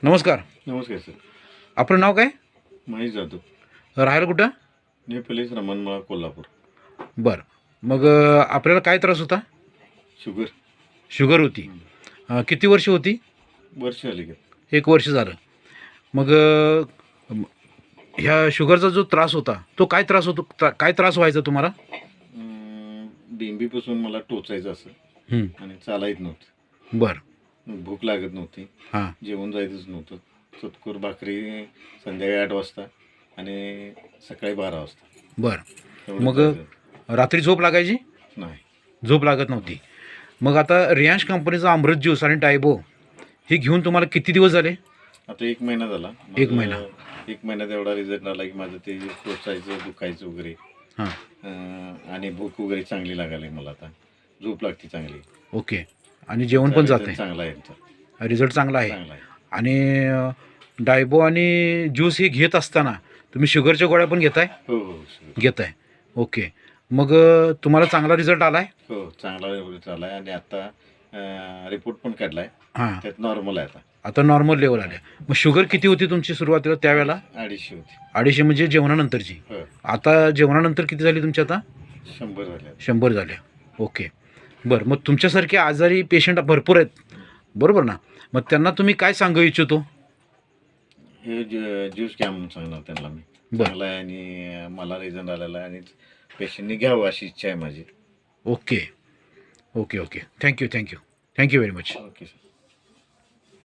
नमस्कार. नमस्कार सर. आपलं नाव काय? महेश जाधव. राहायला कुठं? नेपलेस रमणमाळा कोल्हापूर. बरं. मग आपल्याला काय त्रास होता? शुगर. शुगर होती. किती वर्ष होती? वर्ष आली का? 1 वर्ष झालं. मग ह्या शुगरचा जो त्रास होता तो काय त्रास होतो? काय त्रास व्हायचा तुम्हाला? बिंबीपासून मला टोचायचं असं आणि चालायच नव्हतं. बरं. भूक लागत नव्हती. हां. जेवण जायचंच नव्हतं. चतकोर भाकरी संध्याकाळी 8 वाजता आणि सकाळी 12 वाजता. बरं. एवढं मग जायचं. रात्री झोप लागायची? नाही. झोप लागत नव्हती. मग आता रियांश कंपनीचा अमृत ज्यूस आणि डायबो हे घेऊन तुम्हाला किती दिवस झाले? आता 1 महिना झाला. 1 महिना. 1 महिन्यात एवढा रिझल्ट आला की माझं ते टोचायचं दुखायचं वगैरे आणि भूक वगैरे चांगली लागायला मला. आता झोप लागते चांगली. ओके. आणि जेवण पण जाते. चांगला आहे. रिझल्ट चांगला आहे. चांगला आहे. आणि डायबो आणि ज्यूस हे घेत असताना तुम्ही शुगरच्या गोळ्या पण घेताय? हो. घेताय. ओके. मग तुम्हाला चांगला रिझल्ट आला आहे? हो, चांगला रिझल्ट आला आहे आणि आता रिपोर्ट पण काढला आहे. हां. त्यात नॉर्मल आहे आता नॉर्मल लेवल आले. मग शुगर किती होती तुमची सुरुवातीला त्यावेळेला? 250 होती. 250 म्हणजे जेवणानंतरची. हो. आता जेवणानंतर किती झाली तुमची आता? 100 झाले. 100 झाल्या. ओके. बरं. मग तुमच्यासारखे आजारी पेशंट भरपूर आहेत, बरोबर ना? मग त्यांना तुम्ही काय सांगू इच्छितो? हे ज्यूस घ्या म्हणून सांगणार त्यांना मी. चांगला आहे आणि मला रिझल्ट आलेला आहे आणि पेशंटनी घ्यावं अशी इच्छा आहे माझी. Okay. Thank you very much. Okay sir.